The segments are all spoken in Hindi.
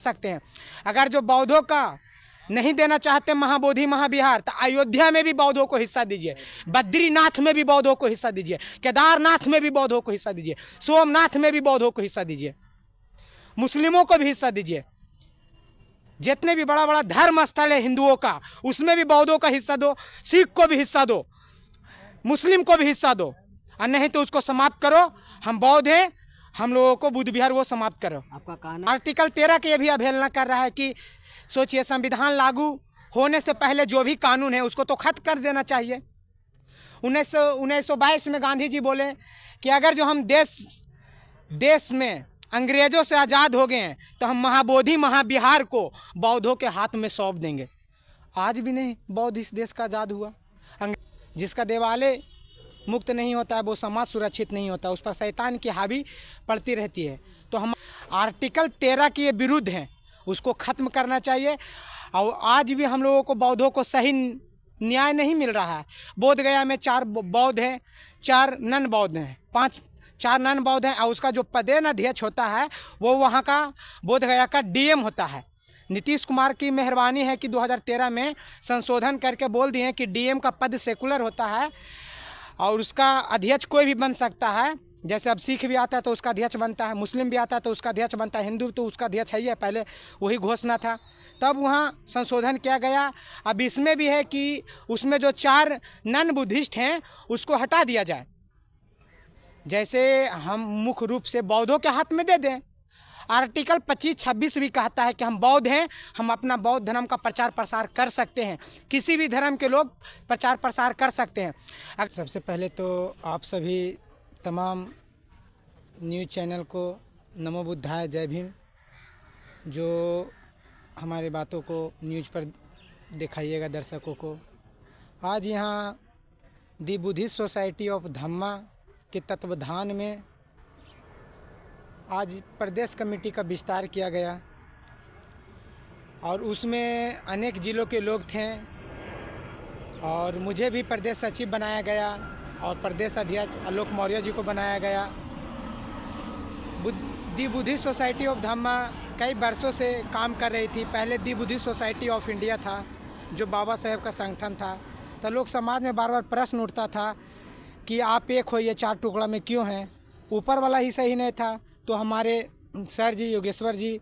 सकते हैं। अगर जो बौद्धों का नहीं देना चाहते महाबोधि महाविहार, तो अयोध्या में भी बौद्धों को हिस्सा दीजिए, बद्रीनाथ में भी बौद्धों को हिस्सा दीजिए, केदारनाथ में भी बौद्धों को हिस्सा दीजिए, सोमनाथ में भी बौद्धों को हिस्सा दीजिए, मुस्लिमों को भी हिस्सा दीजिए। जितने भी बड़ा बड़ा धर्म स्थल है हिंदुओं का, उसमें भी बौद्धों का हिस्सा दो, सिख को भी हिस्सा दो, मुस्लिम को भी हिस्सा दो, और नहीं तो उसको समाप्त करो। हम बौद्ध हैं, हम लोगों को बुद्ध विहार वो समाप्त करो। आपका कहना आर्टिकल 13 की भी अवहेलना कर रहा है कि सोचिए, संविधान लागू होने से पहले जो भी कानून है उसको तो खत्म कर देना चाहिए। 1922 में गांधी जी बोले कि अगर जो हम देश में अंग्रेजों से आज़ाद हो गए हैं तो हम महाबोधि महाविहार को बौद्धों के हाथ में सौंप देंगे। आज भी नहीं बौद्ध इस देश का आज़ाद हुआ। जिसका देवालय मुक्त नहीं होता है वो समाज सुरक्षित नहीं होता, उस पर शैतान की हावी पड़ती रहती है। तो हम आर्टिकल 13 के विरुद्ध हैं, उसको ख़त्म करना चाहिए। और आज भी हम लोगों को बौद्धों को सही न्याय नहीं मिल रहा है। बोध गया में 4 बौद्ध हैं, 4 नन बौद्ध हैं, 4 नन बौद्ध हैं, और उसका जो पदेन अध्यक्ष होता है वो वहाँ का बोध गया का डीएम होता है। नीतीश कुमार की मेहरबानी है कि 2013 में संशोधन करके बोल दिए कि डीएम का पद सेकुलर होता है और उसका अध्यक्ष कोई भी बन सकता है। जैसे अब सिख भी आता है तो उसका अध्यक्ष बनता है, मुस्लिम भी आता है तो उसका अध्यक्ष बनता है, हिंदू तो उसका अध्यक्ष है ही है, पहले वही घोषणा था। तब वहाँ संशोधन किया गया। अब इसमें भी है कि उसमें जो 4 नन बुद्धिस्ट हैं उसको हटा दिया जाए। जैसे हम मुख्य रूप से बौद्धों के हाथ में दे दें। आर्टिकल 25-26 भी कहता है कि हम बौद्ध हैं, हम अपना बौद्ध धर्म का प्रचार प्रसार कर सकते हैं, किसी भी धर्म के लोग प्रचार प्रसार कर सकते हैं। सबसे पहले तो आप सभी तमाम न्यूज़ चैनल को नमो बुद्धाय, जय भीम, जो हमारे बातों को न्यूज़ पर दिखाइएगा दर्शकों को। आज यहाँ दी बुद्धिस्ट सोसाइटी ऑफ धम्मा के तत्वाधान में आज प्रदेश कमेटी का विस्तार किया गया और उसमें अनेक ज़िलों के लोग थे और मुझे भी प्रदेश सचिव बनाया गया और प्रदेश अध्यक्ष आलोक मौर्य जी को बनाया गया। दी बुद्धिस्ट सोसाइटी ऑफ धम्मा कई वर्षों से काम कर रही थी। पहले दी बुद्धिस्ट सोसाइटी ऑफ इंडिया था जो बाबा साहेब का संगठन था। तो लोग समाज में बार बार प्रश्न उठता था कि आप एक हो, ये 4 टुकड़ा में क्यों हैं? ऊपर वाला ही सही नहीं था। तो हमारे सर जी योगेश्वर जी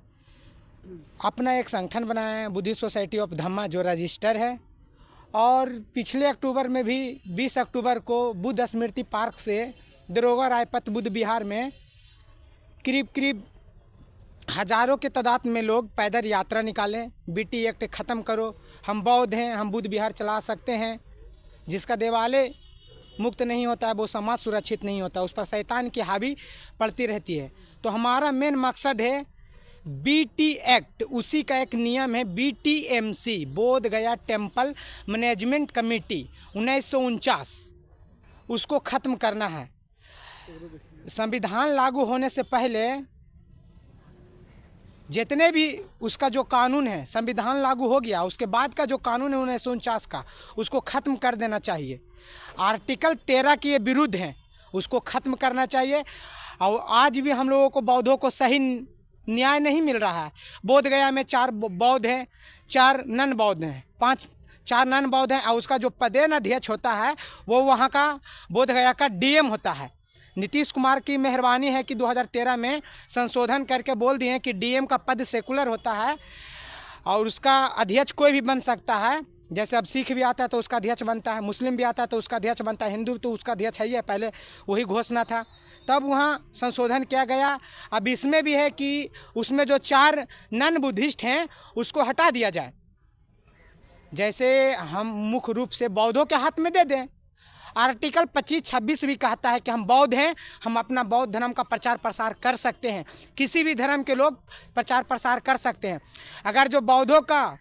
अपना एक संगठन बनाए हैं बुद्धिस्ट सोसाइटी ऑफ धम्मा, जो रजिस्टर है। और पिछले अक्टूबर में भी 20 अक्टूबर को बुद्ध स्मृति पार्क से दरोगा रायपत बुद्ध विहार में करीब हज़ारों के तादाद में लोग पैदल यात्रा निकालें। बीटी एक्ट ख़त्म करो, हम बौद्ध हैं, हम बुद्ध विहार चला सकते हैं। जिसका देवालय मुक्त नहीं होता है वो समाज सुरक्षित नहीं होता, उस पर शैतान की हावी पड़ती रहती है। तो हमारा मेन मकसद है बीटी एक्ट, उसी का एक नियम है बीटीएमसी, बोध गया टेम्पल मैनेजमेंट कमेटी 1949, उसको ख़त्म करना है। संविधान लागू होने से पहले जितने भी उसका जो कानून है, संविधान लागू हो गया उसके बाद का जो कानून है 1949 का, उसको ख़त्म कर देना चाहिए। आर्टिकल 13 के विरुद्ध हैं, उसको ख़त्म करना चाहिए। और आज भी हम लोगों को बौद्धों को सही न्याय नहीं मिल रहा है। बोध गया में 4 बौद्ध हैं, 4 नन बौद्ध हैं, 4 नन बौद्ध हैं, और उसका जो पदेन अध्यक्ष होता है वो वहाँ का बोध गया का डीएम होता है। नीतीश कुमार की मेहरबानी है कि 2013 में संशोधन करके बोल दिए कि डीएम का पद सेकुलर होता है और उसका अध्यक्ष कोई भी बन सकता है। जैसे अब सिख भी आता है तो उसका अध्यक्ष बनता है, मुस्लिम भी आता है तो उसका अध्यक्ष बनता है, हिंदू तो उसका अध्यक्ष है ही है, पहले वही घोषणा था। तब वहाँ संशोधन किया गया। अब इसमें भी है कि उसमें जो 4 नन बुद्धिस्ट हैं उसको हटा दिया जाए। जैसे हम मुख्य रूप से बौद्धों के हाथ में दे दें। आर्टिकल 25-26 भी कहता है कि हम बौद्ध हैं, हम अपना बौद्ध धर्म का प्रचार प्रसार कर सकते हैं, किसी भी धर्म के लोग प्रचार प्रसार कर सकते हैं। अगर जो बौद्धों का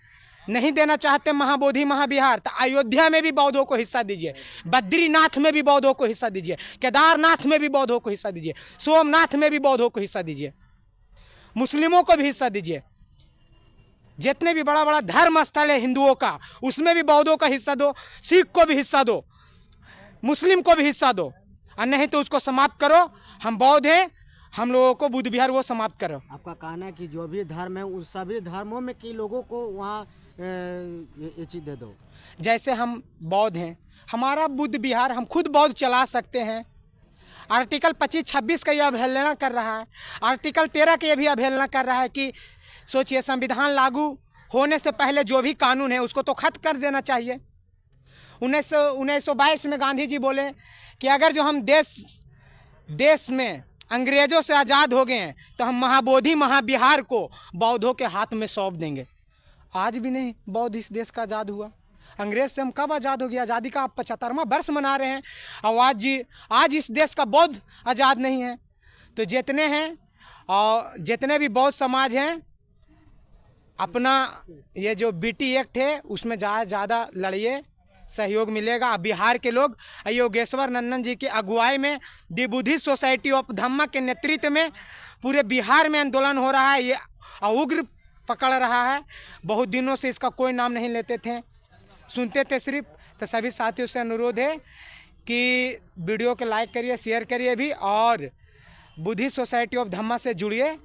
नहीं देना चाहते महाबोधि महाविहार, तो अयोध्या में भी बौद्धों को हिस्सा दीजिए, बद्रीनाथ में भी बौद्धों को हिस्सा दीजिए, केदारनाथ में भी बौद्धों को हिस्सा दीजिए, सोमनाथ में भी बौद्धों को हिस्सा दीजिए, मुस्लिमों को भी हिस्सा दीजिए। जितने भी बड़ा बड़ा धर्म स्थल है हिंदुओं का, उसमें भी बौद्धों का हिस्सा दो, सिख को भी हिस्सा दो, मुस्लिम को भी हिस्सा दो, और नहीं तो उसको समाप्त करो। हम बौद्ध हैं, हम लोगों को बुद्ध विहार वो समाप्त करो। आपका कहना है कि जो भी धर्म है उस सभी धर्मों में के लोगों को वहाँ ये चीज़ दे दो। जैसे हम बौद्ध हैं, हमारा बुद्ध विहार हम खुद बौद्ध चला सकते हैं। आर्टिकल 25-26 का ये अवहेलना कर रहा है, आर्टिकल 13 का ये भी अवहेलना कर रहा है कि सोचिए संविधान लागू होने से पहले जो भी कानून है उसको तो खत्म कर देना चाहिए। 1922 में गांधी जी बोले कि अगर जो हम देश में अंग्रेजों से आज़ाद हो गए हैं तो हम महाबोधि महाविहार को बौद्धों के हाथ में सौंप देंगे। आज भी नहीं बौद्ध इस देश का आज़ाद हुआ। अंग्रेज से हम कब आज़ाद हो गया? आज़ादी का आप 75वां वर्ष मना रहे हैं और आज इस देश का बौद्ध आज़ाद नहीं है। तो जितने हैं और जितने भी बौद्ध समाज हैं, अपना ये जो बीटी एक्ट है उसमें ज़्यादा लड़िए, सहयोग मिलेगा। बिहार के लोग योगेश्वर नंदन जी की अगुवाई में दी बुद्धिस्ट सोसाइटी ऑफ धम्मा के नेतृत्व में पूरे बिहार में आंदोलन हो रहा है। ये उग्र पकड़ रहा है। बहुत दिनों से इसका कोई नाम नहीं लेते थे, सुनते थे सिर्फ। तो सभी साथियों से अनुरोध है कि वीडियो को लाइक करिए, शेयर करिए भी, और बुद्धिस्ट सोसाइटी ऑफ धम्मा से जुड़िए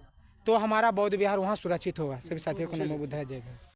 तो हमारा बौद्ध विहार वहाँ सुरक्षित होगा। सभी साथियों को नमो बुद्धाय, जय हिंद।